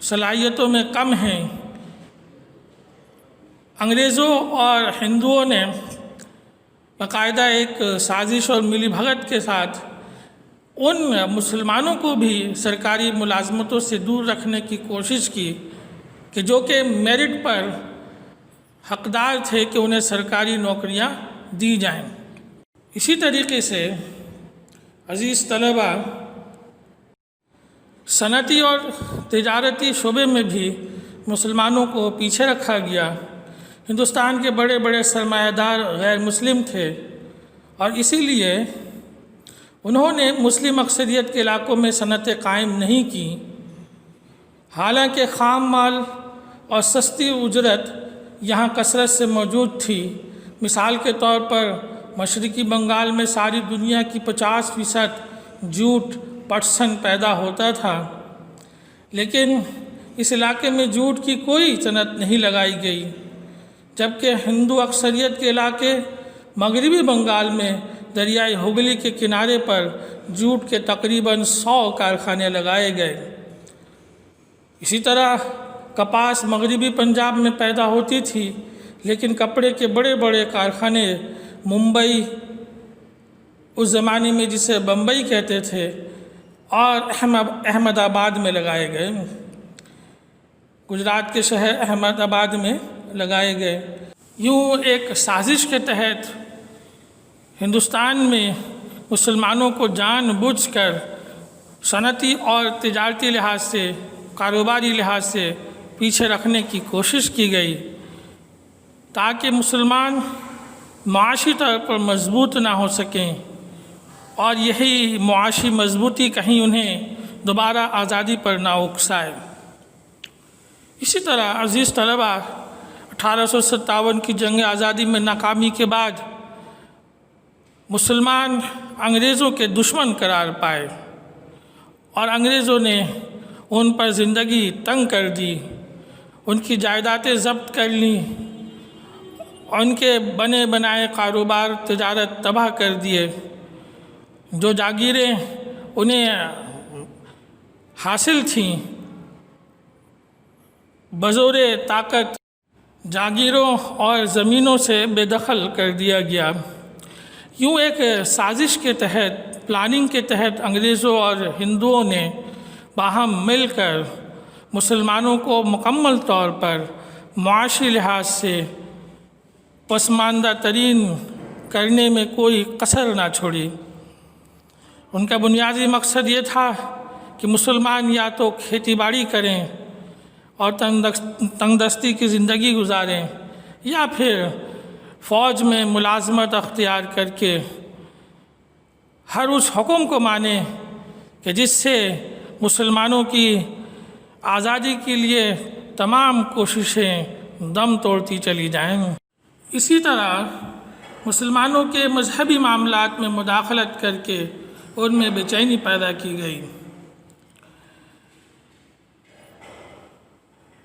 صلاحیتوں میں کم ہیں، انگریزوں اور ہندوؤں نے باقاعدہ ایک سازش اور ملی بھگت کے ساتھ ان مسلمانوں کو بھی سرکاری ملازمتوں سے دور رکھنے کی کوشش کی کہ جو کہ میرٹ پر حقدار تھے کہ انہیں سرکاری نوکریاں دی جائیں۔ اسی طریقے سے عزیز طلبہ، صنعتی اور تجارتی شعبے میں بھی مسلمانوں کو پیچھے رکھا گیا۔ ہندوستان کے بڑے بڑے سرمایہ دار غیر مسلم تھے اور اسی لیے انہوں نے مسلم اکثریت کے علاقوں میں صنعتیں قائم نہیں کی، حالانکہ خام مال اور سستی اجرت یہاں کثرت سے موجود تھی۔ مثال کے طور پر مشرقی بنگال میں ساری دنیا کی 50% جوٹ پٹسن پیدا ہوتا تھا، لیکن اس علاقے میں جوٹ کی کوئی صنعت نہیں لگائی گئی، جبکہ ہندو اکثریت کے علاقے مغربی بنگال میں دریائے ہگلی کے کنارے پر جوٹ کے تقریباً 100 کارخانے لگائے گئے۔ اسی طرح کپاس مغربی پنجاب میں پیدا ہوتی تھی، لیکن کپڑے کے بڑے بڑے کارخانے ممبئی، اس زمانے میں جسے بمبئی کہتے تھے، اور احمد آباد میں لگائے گئے، گجرات کے شہر احمد آباد میں لگائے گئے۔ یوں ایک سازش کے تحت ہندوستان میں مسلمانوں کو جان بوجھ کر صنعتی اور تجارتی لحاظ سے، کاروباری لحاظ سے پیچھے رکھنے کی کوشش کی گئی تاکہ مسلمان معاشی طور پر مضبوط نہ ہو سکیں، اور یہی معاشی مضبوطی کہیں انہیں دوبارہ آزادی پر نہ اکسائے۔ اسی طرح عزیز طلبہ، 1857 کی جنگ آزادی میں ناکامی کے بعد مسلمان انگریزوں کے دشمن قرار پائے اور انگریزوں نے ان پر زندگی تنگ کر دی، ان کی جائیدادیں ضبط کر لیں، ان کے بنے بنائے کاروبار تجارت تباہ کر دیے۔ جو جاگیریں انہیں حاصل تھیں بزور طاقت جاگیروں اور زمینوں سے بے دخل کر دیا گیا۔ یوں ایک سازش کے تحت، پلاننگ کے تحت انگریزوں اور ہندوؤں نے باہم مل کر مسلمانوں کو مکمل طور پر معاشی لحاظ سے پسماندہ ترین کرنے میں کوئی کسر نہ چھوڑی۔ ان کا بنیادی مقصد یہ تھا کہ مسلمان یا تو کھیتی باڑی کریں اور تنگ دستی کی زندگی گزاریں، یا پھر فوج میں ملازمت اختیار کر کے ہر اس حکم کو مانیں کہ جس سے مسلمانوں کی آزادی کے لیے تمام کوششیں دم توڑتی چلی جائیں۔ اسی طرح مسلمانوں کے مذہبی معاملات میں مداخلت کر کے ان میں بے چینی پیدا کی گئی۔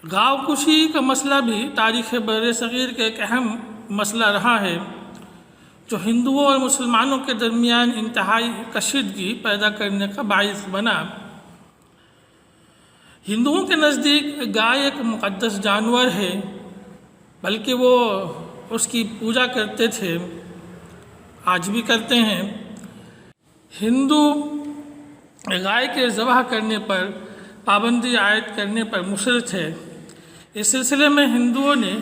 گاؤں کشی کا مسئلہ بھی تاریخ بر صغیر کا ایک اہم مسئلہ رہا ہے، جو ہندوؤں اور مسلمانوں کے درمیان انتہائی کشیدگی پیدا کرنے کا باعث بنا۔ ہندوؤں کے نزدیک گائے ایک مقدس جانور ہے، بلکہ وہ اس کی پوجا کرتے تھے، آج بھی کرتے ہیں۔ ہندو گائے کے ذبح کرنے پر پابندی عائد کرنے پر مصر تھے۔ اس سلسلے میں ہندوؤں نے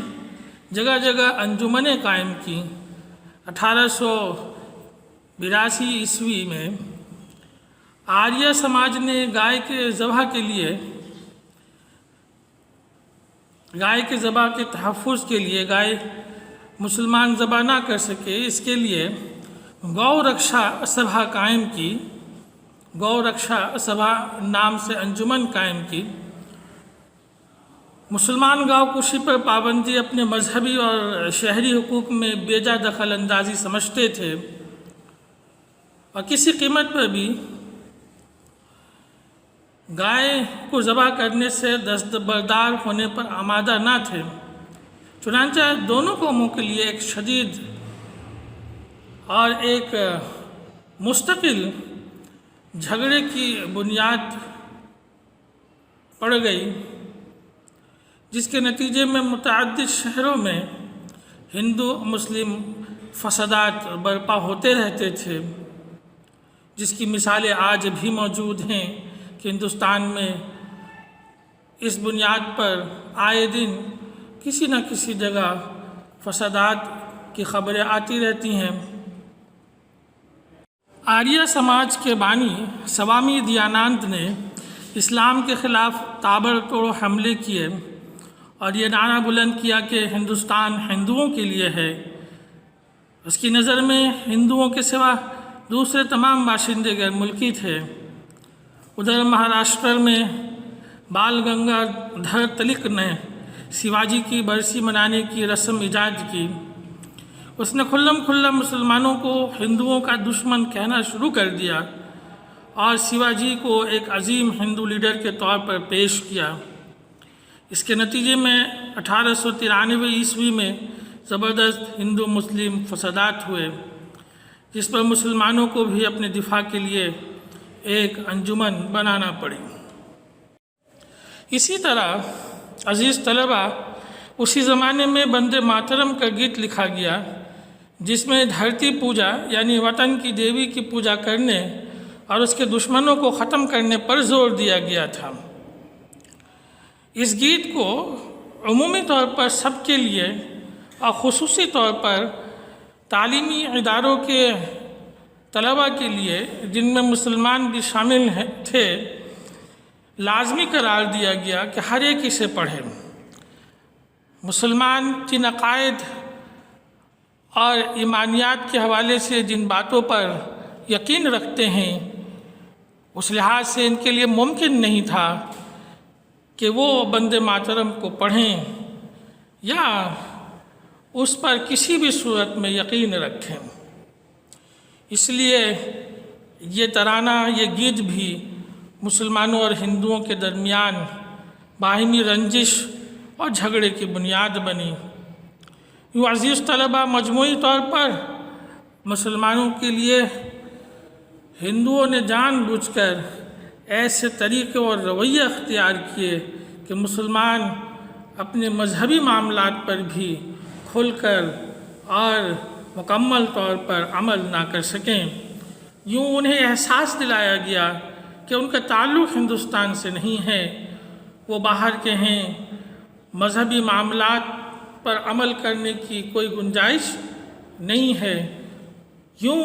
جگہ جگہ انجمنیں قائم کی۔ 1882 عیسوی میں آریہ سماج نے گائے کے ذبح کے تحفظ کے لیے، گائے مسلمان ذبح نہ کر سکے، اس کے لیے گو رکشا سبھا قائم کی، گو رکشا سبھا نام سے انجمن قائم کی۔ مسلمان گاؤں کشی پر پابندی اپنے مذہبی اور شہری حقوق میں بیجا دخل اندازی سمجھتے تھے، اور کسی قیمت پر بھی گائے کو ذبح کرنے سے دستبردار ہونے پر آمادہ نہ تھے۔ چنانچہ دونوں قوموں کے لیے ایک شدید اور ایک مستقل جھگڑے کی بنیاد پڑ گئی۔ جس کے نتیجے میں متعدد شہروں میں ہندو مسلم فسادات برپا ہوتے رہتے تھے، جس کی مثالیں آج بھی موجود ہیں کہ ہندوستان میں اس بنیاد پر آئے دن کسی نہ کسی جگہ فسادات کی خبریں آتی رہتی ہیں۔ آریہ سماج کے بانی سوامی دیانند نے اسلام کے خلاف تابڑتوڑ حملے کیے اور یہ نعرہ بلند کیا کہ ہندوستان ہندوؤں کے لیے ہے۔ اس کی نظر میں ہندوؤں کے سوا دوسرے تمام باشندے غیر ملکی تھے۔ ادھر مہاراشٹر میں بال گنگادھر تلک نے شیواجی کی برسی منانے کی رسم ایجاد کی۔ اس نے کھلم کھلا مسلمانوں کو ہندوؤں کا دشمن کہنا شروع کر دیا اور شیواجی کو ایک عظیم ہندو لیڈر کے طور پر پیش کیا۔ اس کے نتیجے میں 1893 عیسوی میں زبردست ہندو مسلم فسادات ہوئے، جس پر مسلمانوں کو بھی اپنے دفاع کے لیے ایک انجمن بنانا پڑی۔ اسی طرح عزیز طلبہ، اسی زمانے میں بندے ماترم کا گیت لکھا گیا، جس میں دھرتی پوجا یعنی وطن کی دیوی کی پوجا کرنے اور اس کے دشمنوں کو ختم کرنے پر زور دیا گیا تھا۔ اس گیت کو عمومی طور پر سب کے لیے اور خصوصی طور پر تعلیمی اداروں کے طلباء کے لیے، جن میں مسلمان بھی شامل تھے، لازمی قرار دیا گیا کہ ہر ایک اسے پڑھے۔ مسلمان جن عقائد اور ایمانیات کے حوالے سے جن باتوں پر یقین رکھتے ہیں، اس لحاظ سے ان کے لیے ممکن نہیں تھا کہ وہ بندے ماترم کو پڑھیں یا اس پر کسی بھی صورت میں یقین رکھیں۔ اس لیے یہ ترانہ، یہ گیت بھی مسلمانوں اور ہندوؤں کے درمیان باہمی رنجش اور جھگڑے کی بنیاد بنی۔ یوں عزیز طلبہ، مجموعی طور پر مسلمانوں کے لیے ہندوؤں نے جان بوجھ کر ایسے طریقے اور رویے اختیار کیے کہ مسلمان اپنے مذہبی معاملات پر بھی کھل کر اور مکمل طور پر عمل نہ کر سکیں۔ یوں انہیں احساس دلایا گیا کہ ان کا تعلق ہندوستان سے نہیں ہے، وہ باہر کے ہیں، مذہبی معاملات پر عمل کرنے کی کوئی گنجائش نہیں ہے۔ یوں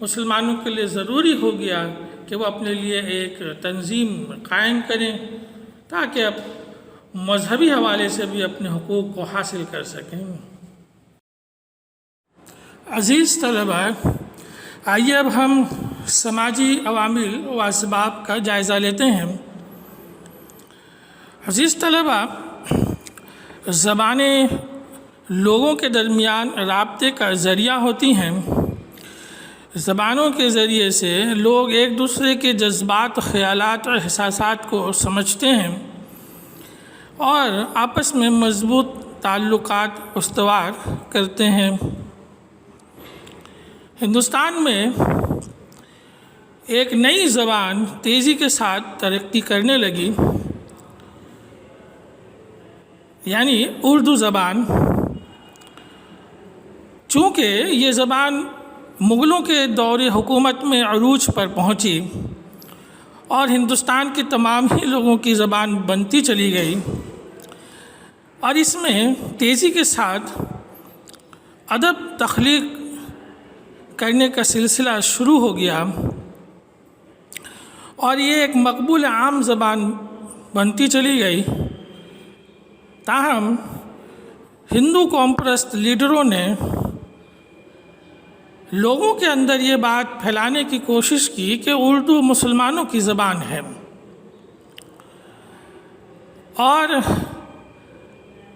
مسلمانوں کے لیے ضروری ہو گیا کہ وہ اپنے لیے ایک تنظیم قائم کریں تاکہ اب مذہبی حوالے سے بھی اپنے حقوق کو حاصل کر سکیں۔ عزیز طلبہ، آئیے اب ہم سماجی عوامل و اسباب کا جائزہ لیتے ہیں۔ عزیز طلبہ، زبانیں لوگوں کے درمیان رابطے کا ذریعہ ہوتی ہیں۔ زبانوں کے ذریعے سے لوگ ایک دوسرے کے جذبات، خیالات اور احساسات کو سمجھتے ہیں اور آپس میں مضبوط تعلقات استوار کرتے ہیں۔ ہندوستان میں ایک نئی زبان تیزی کے ساتھ ترقی کرنے لگی، یعنی اردو زبان۔ چونکہ یہ زبان مغلوں کے دور حکومت میں عروج پر پہنچی اور ہندوستان کے تمام ہی لوگوں کی زبان بنتی چلی گئی، اور اس میں تیزی کے ساتھ ادب تخلیق کرنے کا سلسلہ شروع ہو گیا اور یہ ایک مقبول عام زبان بنتی چلی گئی۔ تاہم ہندو قوم پرست لیڈروں نے لوگوں کے اندر یہ بات پھیلانے کی کوشش کی کہ اردو مسلمانوں کی زبان ہے اور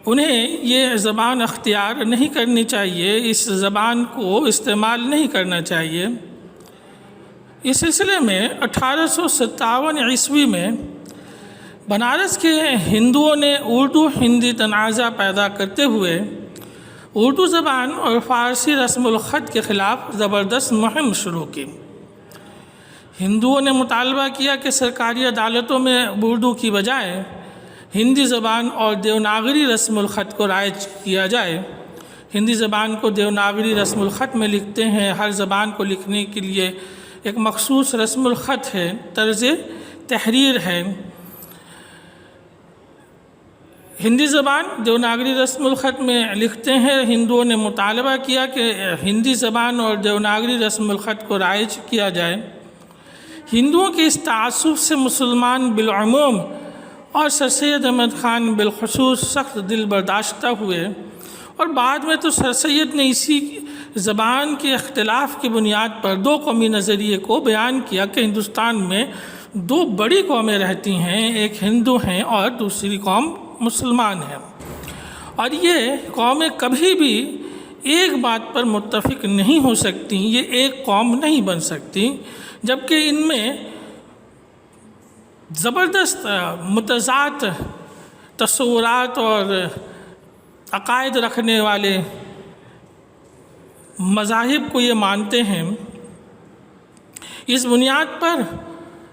انہیں یہ زبان اختیار نہیں کرنی چاہیے، اس زبان کو استعمال نہیں کرنا چاہیے۔ اس سلسلے میں 1857 عیسوی میں بنارس کے ہندوؤں نے اردو ہندی تنازع پیدا کرتے ہوئے اردو زبان اور فارسی رسم الخط کے خلاف زبردست مہم شروع کی۔ ہندوؤں نے مطالبہ کیا کہ سرکاری عدالتوں میں اردو کی بجائے ہندی زبان اور دیوناگری رسم الخط کو رائج کیا جائے۔ ہندی زبان کو دیوناگری رسم الخط میں لکھتے ہیں۔ ہر زبان کو لکھنے کے لیے ایک مخصوص رسم الخط ہے، طرز تحریر ہے۔ ہندی زبان دیوناگری رسم الخط میں لکھتے ہیں۔ ہندوؤں نے مطالبہ کیا کہ ہندی زبان اور دیوناگری رسم الخط کو رائج کیا جائے۔ ہندوؤں کے اس تعصب سے مسلمان بالعموم اور سر سید احمد خان بالخصوص سخت دل برداشتہ ہوئے، اور بعد میں تو سر سید نے اسی زبان کے اختلاف کی بنیاد پر دو قومی نظریے کو بیان کیا کہ ہندوستان میں دو بڑی قومیں رہتی ہیں، ایک ہندو ہیں اور دوسری قوم مسلمان ہیں، اور یہ قومیں کبھی بھی ایک بات پر متفق نہیں ہو سکتی، یہ ایک قوم نہیں بن سکتی، جبکہ ان میں زبردست متضاد تصورات اور عقائد رکھنے والے مذاہب کو یہ مانتے ہیں۔ اس بنیاد پر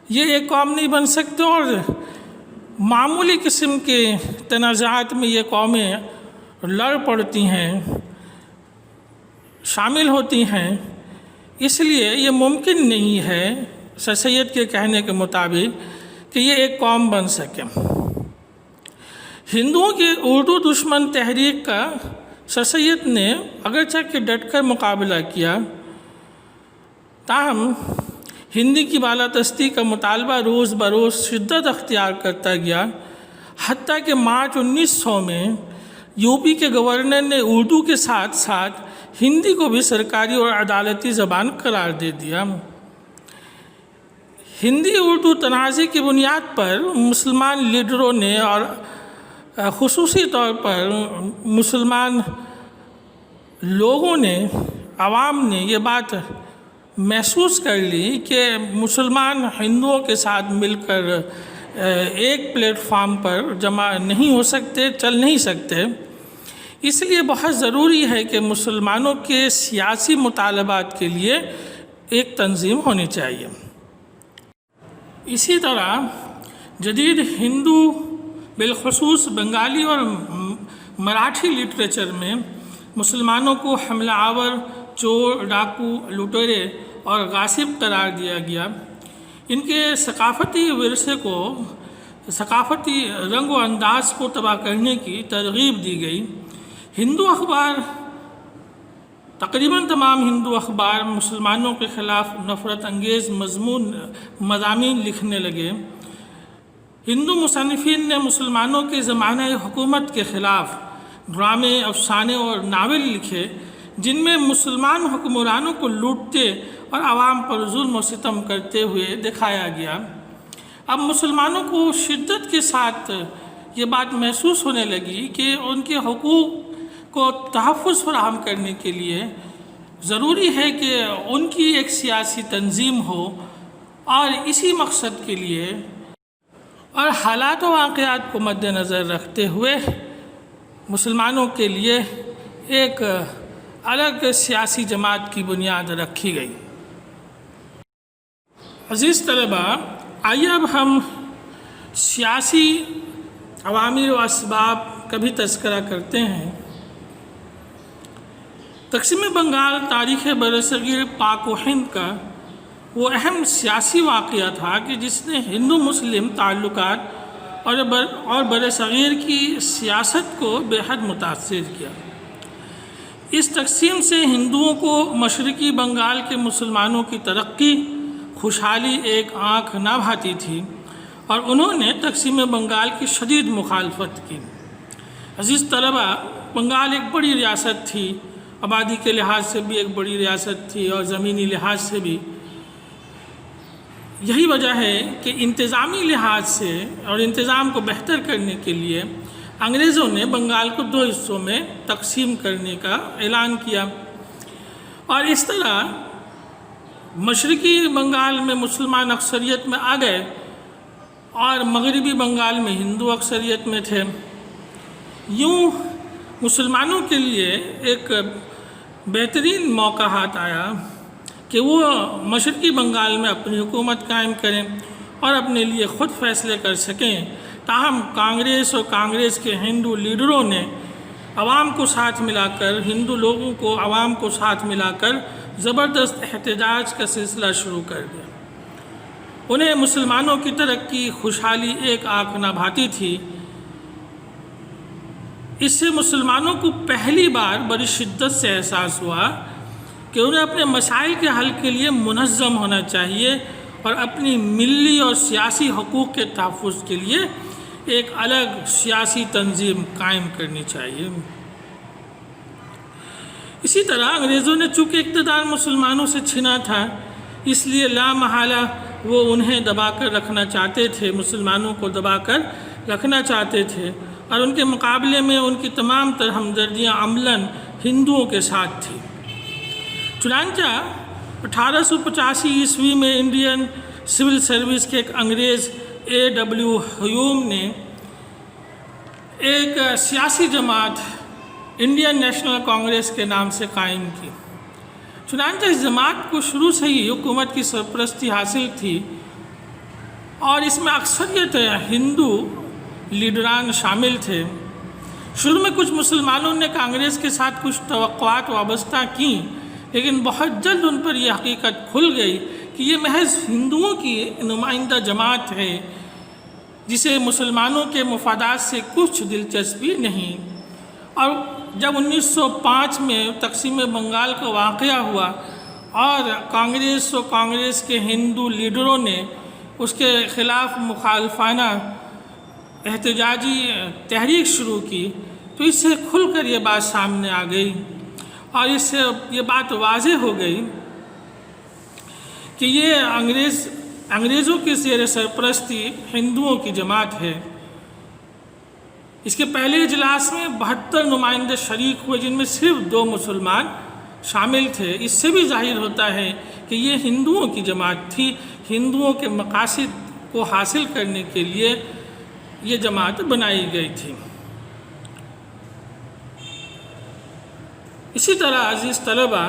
یہ ایک قوم نہیں بن سکتے، اور معمولی قسم کے تنازعات میں یہ قومیں لڑ پڑتی ہیں، شامل ہوتی ہیں۔ اس لیے یہ ممکن نہیں ہے سر سید کے کہنے کے مطابق کہ یہ ایک قوم بن سکے۔ ہندوؤں کی اردو دشمن تحریک کا سر سید نے اگرچہ کہ ڈٹ کر مقابلہ کیا، تاہم ہندی کی بالادستی کا مطالبہ روز بروز شدت اختیار کرتا گیا، حتیٰ کہ مارچ 1900 میں یو پی کے گورنر نے اردو کے ساتھ ساتھ ہندی کو بھی سرکاری اور عدالتی زبان قرار دے دیا۔ ہندی اردو تنازع کی بنیاد پر مسلمان لیڈروں نے اور خصوصی طور پر مسلمان لوگوں نے، عوام نے یہ بات محسوس کر لی کہ مسلمان ہندوؤں کے ساتھ مل کر ایک پلیٹ فارم پر جمع نہیں ہو سکتے، چل نہیں سکتے۔ اس لیے بہت ضروری ہے کہ مسلمانوں کے سیاسی مطالبات کے لیے ایک تنظیم ہونی چاہیے۔ اسی طرح جدید ہندو بالخصوص بنگالی اور مراٹھی لٹریچر میں مسلمانوں کو حملہ آور، چور، ڈاکو، لٹیرے اور غاصب قرار دیا گیا۔ ان کے ثقافتی ورثے کو، ثقافتی رنگ و انداز کو تباہ کرنے کی ترغیب دی گئی۔ ہندو اخبار، تقریباً تمام ہندو اخبار مسلمانوں کے خلاف نفرت انگیز مضامین لکھنے لگے۔ ہندو مصنفین نے مسلمانوں کے زمانہ حکومت کے خلاف ڈرامے، افسانے اور ناول لکھے، جن میں مسلمان حکمرانوں کو لوٹتے اور عوام پر ظلم و ستم کرتے ہوئے دکھایا گیا۔ اب مسلمانوں کو شدت کے ساتھ یہ بات محسوس ہونے لگی کہ ان کے حقوق کو تحفظ فراہم کرنے کے لیے ضروری ہے کہ ان کی ایک سیاسی تنظیم ہو، اور اسی مقصد کے لیے اور حالات و واقعات کو مد نظر رکھتے ہوئے مسلمانوں کے لیے ایک الگ سیاسی جماعت کی بنیاد رکھی گئی۔ عزیز طلبہ، آئیے اب ہم سیاسی عوامل و اسباب کا بھی تذکرہ کرتے ہیں۔ تقسیم بنگال تاریخ برصغیر پاک و ہند کا وہ اہم سیاسی واقعہ تھا کہ جس نے ہندو مسلم تعلقات اور برصغیر کی سیاست کو بے حد متاثر کیا۔ اس تقسیم سے ہندوؤں کو مشرقی بنگال کے مسلمانوں کی ترقی، خوشحالی ایک آنکھ نہ بھاتی تھی، اور انہوں نے تقسیم بنگال کی شدید مخالفت کی۔ عزیز طلبہ، بنگال ایک بڑی ریاست تھی، آبادی کے لحاظ سے بھی ایک بڑی ریاست تھی اور زمینی لحاظ سے بھی۔ یہی وجہ ہے کہ انتظامی لحاظ سے اور انتظام کو بہتر کرنے کے لیے انگریزوں نے بنگال کو دو حصوں میں تقسیم کرنے کا اعلان کیا، اور اس طرح مشرقی بنگال میں مسلمان اکثریت میں آ گئے اور مغربی بنگال میں ہندو اکثریت میں تھے۔ یوں مسلمانوں کے لیے ایک بہترین موقع ہاتھ آیا کہ وہ مشرقی بنگال میں اپنی حکومت قائم کریں اور اپنے لیے خود فیصلے کر سکیں تاہم کانگریس اور کانگریس کے ہندو لیڈروں نے عوام کو ساتھ ملا کر، ہندو لوگوں کو عوام کو ساتھ ملا کر زبردست احتجاج کا سلسلہ شروع کر دیا۔ انہیں مسلمانوں کی ترقی، خوشحالی ایک آنکھ نہ بھاتی تھی۔ اس سے مسلمانوں کو پہلی بار بڑی شدت سے احساس ہوا کہ انہیں اپنے مسائل کے حل کے لیے منظم ہونا چاہیے اور اپنی ملی اور سیاسی حقوق کے تحفظ کے لیے ایک الگ سیاسی تنظیم قائم کرنی چاہیے۔ اسی طرح انگریزوں نے چونکہ اقتدار مسلمانوں سے چھینا تھا، اس لیے لامحالہ وہ انہیں دبا کر رکھنا چاہتے تھے، مسلمانوں کو دبا کر رکھنا چاہتے تھے، اور ان کے مقابلے میں ان کی تمام تر ہمدردیاں عملاً ہندوؤں کے ساتھ تھیں۔ چنانچہ 1885 عیسوی میں انڈین سول سروس کے ایک انگریز A.W. ہیوم نے ایک سیاسی جماعت انڈین نیشنل کانگریس کے نام سے قائم کی۔ چنانچہ اس جماعت کو شروع سے ہی حکومت کی سرپرستی حاصل تھی اور اس میں اکثریت ہندو لیڈران شامل تھے۔ شروع میں کچھ مسلمانوں نے کانگریس کے ساتھ کچھ توقعات وابستہ کیں، لیکن بہت جلد ان پر یہ حقیقت کھل گئی کہ یہ محض ہندوؤں کی نمائندہ جماعت ہے جسے مسلمانوں کے مفادات سے کچھ دلچسپی نہیں۔ اور جب 1905 میں تقسیم بنگال کا واقعہ ہوا اور کانگریس کے ہندو لیڈروں نے اس کے خلاف مخالفانہ احتجاجی تحریک شروع کی، تو اس سے کھل کر یہ بات سامنے آ گئی اور اس سے یہ بات واضح ہو گئی کہ یہ انگریزوں کی زیر سرپرستی ہندوؤں کی جماعت ہے۔ اس کے پہلے اجلاس میں 72 نمائندے شریک ہوئے، جن میں صرف 2 مسلمان شامل تھے۔ اس سے بھی ظاہر ہوتا ہے کہ یہ ہندوؤں کی جماعت تھی، ہندوؤں کے مقاصد کو حاصل کرنے کے لیے یہ جماعت بنائی گئی تھی۔ اسی طرح عزیز طلبہ،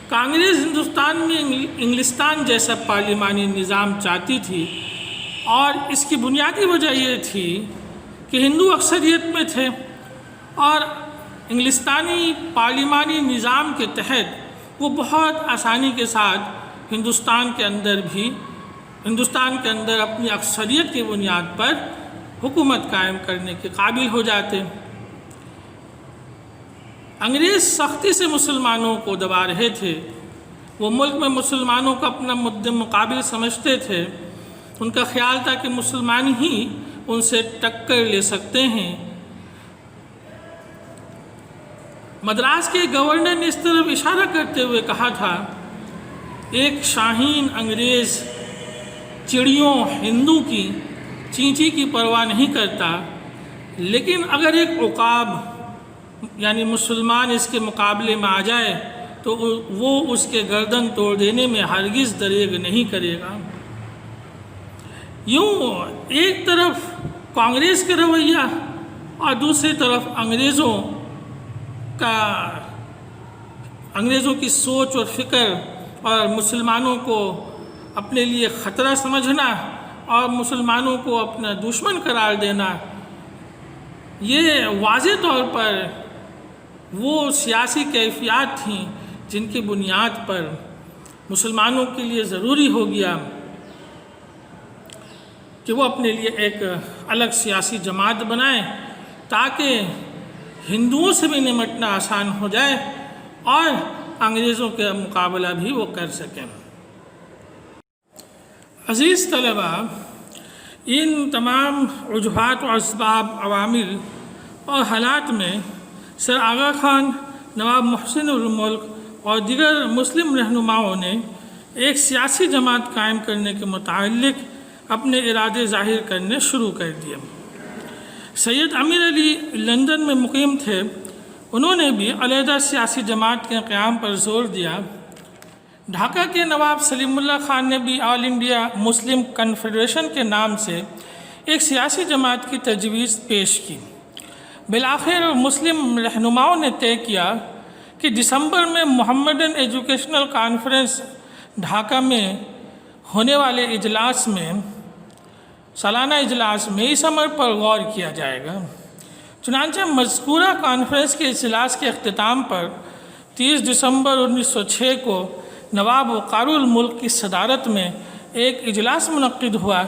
کانگریس ہندوستان میں انگلستان جیسا پارلیمانی نظام چاہتی تھی، اور اس کی بنیادی وجہ یہ تھی کہ ہندو اکثریت میں تھے اور انگلستانی پارلیمانی نظام کے تحت وہ بہت آسانی کے ساتھ ہندوستان کے اندر اپنی اکثریت کی بنیاد پر حکومت قائم کرنے کے قابل ہو جاتے۔ انگریز سختی سے مسلمانوں کو دبا رہے تھے۔ وہ ملک میں مسلمانوں کو اپنا مد مقابل سمجھتے تھے۔ ان کا خیال تھا کہ مسلمان ہی ان سے ٹکر لے سکتے ہیں۔ مدراس کے گورنر نے اس طرف اشارہ کرتے ہوئے کہا تھا، ایک شاہین انگریز چڑیوں ہندو کی چینچی کی پرواہ نہیں کرتا، لیکن اگر ایک عقاب یعنی مسلمان اس کے مقابلے میں آ جائے تو وہ اس کے گردن توڑ دینے میں ہرگز دریغ نہیں کرے گا۔ یوں ایک طرف کانگریس کا رویہ اور دوسری طرف انگریزوں کی سوچ اور فکر اور مسلمانوں کو اپنے لیے خطرہ سمجھنا اور مسلمانوں کو اپنا دشمن قرار دینا، یہ واضح طور پر وہ سیاسی کیفیات تھیں جن کی بنیاد پر مسلمانوں کے لیے ضروری ہو گیا کہ وہ اپنے لیے ایک الگ سیاسی جماعت بنائیں تاکہ ہندوؤں سے بھی نمٹنا آسان ہو جائے اور انگریزوں کا مقابلہ بھی وہ کر سکیں۔ عزیز طلبہ، ان تمام وجوہات و اسباب، عوامل اور حالات میں سر آغا خان، نواب محسن الملک اور دیگر مسلم رہنماؤں نے ایک سیاسی جماعت قائم کرنے کے متعلق اپنے ارادے ظاہر کرنے شروع کر دیے۔ سید امیر علی لندن میں مقیم تھے، انہوں نے بھی علیحدہ سیاسی جماعت کے قیام پر زور دیا۔ ڈھاکہ کے نواب سلیم اللہ خان نے بھی آل انڈیا مسلم کنفیڈریشن کے نام سے ایک سیاسی جماعت کی تجویز پیش کی۔ بالآخر مسلم رہنماؤں نے طے کیا کہ دسمبر میں محمدن ایجوکیشنل کانفرنس ڈھاکہ میں ہونے والے اجلاس میں سالانہ اجلاس میں اس امر پر غور کیا جائے گا۔ چنانچہ مذکورہ کانفرنس کے اجلاس کے اختتام پر 30 دسمبر 1906 کو نواب وقار الملک کی صدارت میں ایک اجلاس منعقد ہوا،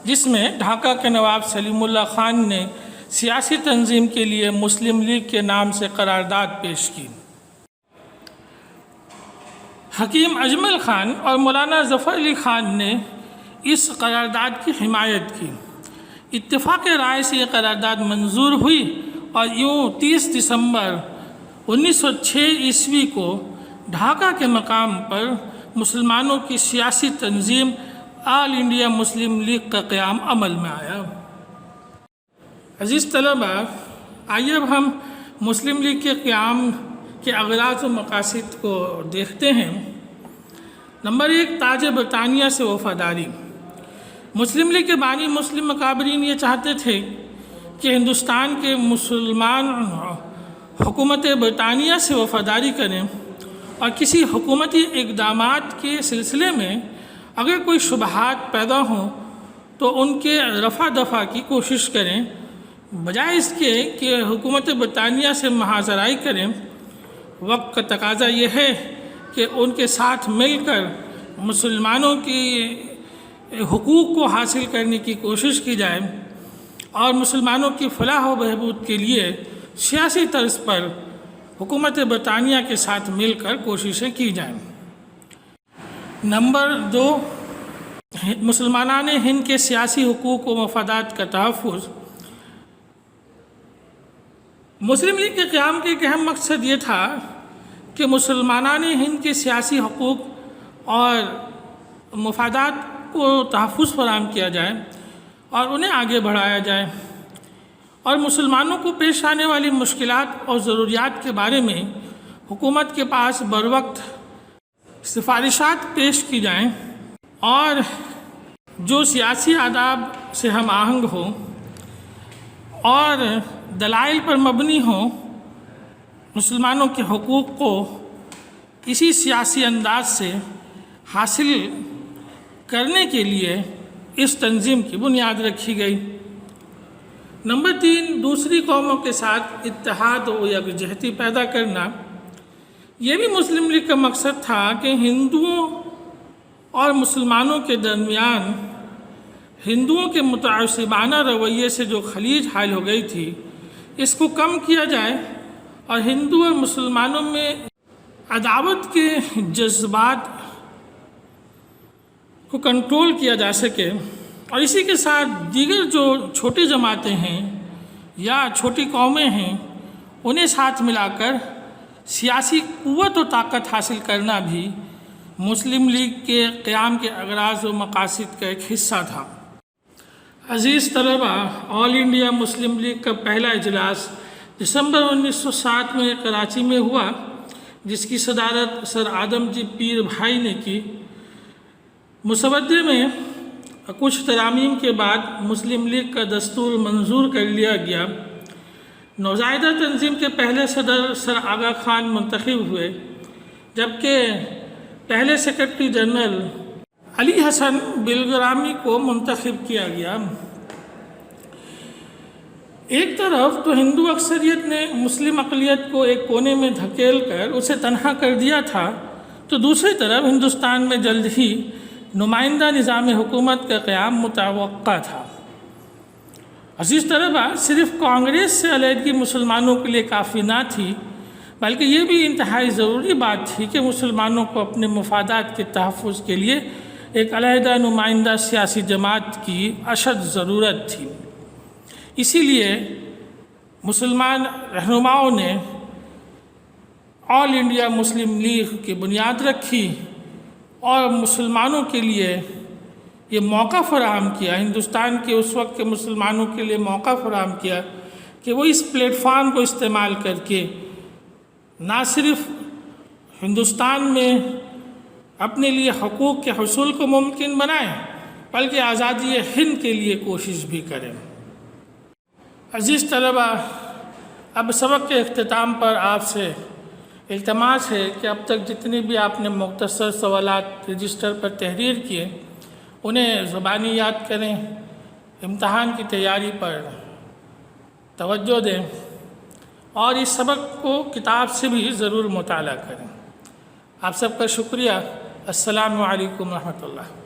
جس میں ڈھاکہ کے نواب سلیم اللہ خان نے سیاسی تنظیم کے لیے مسلم لیگ کے نام سے قرارداد پیش کی۔ حکیم اجمل خان اور مولانا ظفر علی خان نے اس قرارداد کی حمایت کی۔ اتفاق رائے سے یہ قرارداد منظور ہوئی اور یوں 30 دسمبر 1906 عیسوی کو ڈھاکہ کے مقام پر مسلمانوں کی سیاسی تنظیم آل انڈیا مسلم لیگ کا قیام عمل میں آیا۔ عزیز طلبہ، آئیے اب ہم مسلم لیگ کے قیام کے اغراض و مقاصد کو دیکھتے ہیں۔ نمبر 1، تاج برطانیہ سے وفاداری۔ مسلم لیگ کے بانی مسلم مکابرین یہ چاہتے تھے کہ ہندوستان کے مسلمان حکومت برطانیہ سے وفاداری کریں اور کسی حکومتی اقدامات کے سلسلے میں اگر کوئی شبہات پیدا ہوں تو ان کے رفع دفع کی کوشش کریں، بجائے اس کے کہ حکومت برطانیہ سے محاذرائی کریں۔ وقت کا تقاضا یہ ہے کہ ان کے ساتھ مل کر مسلمانوں کی حقوق کو حاصل کرنے کی کوشش کی جائے اور مسلمانوں کی فلاح و بہبود کے لیے سیاسی طرز پر حکومت برطانیہ کے ساتھ مل کر کوششیں کی جائیں۔ نمبر 2، مسلمانان ہند کے سیاسی حقوق و مفادات کا تحفظ۔ مسلم لیگ کے قیام کا ایک اہم مقصد یہ تھا کہ مسلمانان ہند کے سیاسی حقوق اور مفادات کو تحفظ فراہم کیا جائے اور انہیں آگے بڑھایا جائے، اور مسلمانوں کو پیش آنے والی مشکلات اور ضروریات کے بارے میں حکومت کے پاس بروقت سفارشات پیش کی جائیں اور جو سیاسی آداب سے ہم آہنگ ہوں اور دلائل پر مبنی ہوں، مسلمانوں کے حقوق کو اسی سیاسی انداز سے حاصل کرنے کے لیے اس تنظیم کی بنیاد رکھی گئی۔ نمبر 3، دوسری قوموں کے ساتھ اتحاد و یکجہتی پیدا کرنا۔ یہ بھی مسلم لیگ کا مقصد تھا کہ ہندوؤں اور مسلمانوں کے درمیان ہندوؤں کے متعصبانہ رویے سے جو خلیج حائل ہو گئی تھی، اس کو کم کیا جائے اور ہندو اور مسلمانوں میں عداوت کے جذبات کو کنٹرول کیا جا سکے، اور اسی کے ساتھ دیگر جو چھوٹی جماعتیں ہیں یا چھوٹی قومیں ہیں انہیں ساتھ ملا کر سیاسی قوت و طاقت حاصل کرنا بھی مسلم لیگ کے قیام کے اغراض و مقاصد کا ایک حصہ تھا۔ عزیز طلبہ، آل انڈیا مسلم لیگ کا پہلا اجلاس دسمبر 1907 میں کراچی میں ہوا، جس کی صدارت سر آدم جی پیر بھائی نے کی۔ مسودے میں کچھ ترامیم کے بعد مسلم لیگ کا دستور منظور کر لیا گیا۔ نوزائیدہ تنظیم کے پہلے صدر سر آغا خان منتخب ہوئے، جبکہ پہلے سیکرٹری جنرل علی حسن بلگرامی کو منتخب کیا گیا۔ ایک طرف تو ہندو اکثریت نے مسلم اقلیت کو ایک کونے میں دھکیل کر اسے تنہا کر دیا تھا، تو دوسری طرف ہندوستان میں جلد ہی نمائندہ نظام حکومت کا قیام متوقع تھا۔ عزیز طلبہ، صرف کانگریس سے علیحدگی مسلمانوں کے لیے کافی نہ تھی، بلکہ یہ بھی انتہائی ضروری بات تھی کہ مسلمانوں کو اپنے مفادات کے تحفظ کے لیے ایک علیحدہ نمائندہ سیاسی جماعت کی اشد ضرورت تھی۔ اسی لیے مسلمان رہنماؤں نے آل انڈیا مسلم لیگ کی بنیاد رکھی اور مسلمانوں کے لیے یہ موقع فراہم کیا، ہندوستان کے اس وقت کے مسلمانوں کے لیے موقع فراہم کیا کہ وہ اس پلیٹ فارم کو استعمال کر کے نہ صرف ہندوستان میں اپنے لیے حقوق کے حصول کو ممکن بنائیں، بلکہ آزادی ہند کے لیے کوشش بھی کریں۔ عزیز طلبہ، اب سبق کے اختتام پر آپ سے التماس ہے کہ اب تک جتنے بھی آپ نے مختصر سوالات رجسٹر پر تحریر کیے انہیں زبانی یاد کریں، امتحان کی تیاری پر توجہ دیں اور اس سبق کو کتاب سے بھی ضرور مطالعہ کریں۔ آپ سب کا شکریہ۔ السلام علیکم ورحمۃ اللہ۔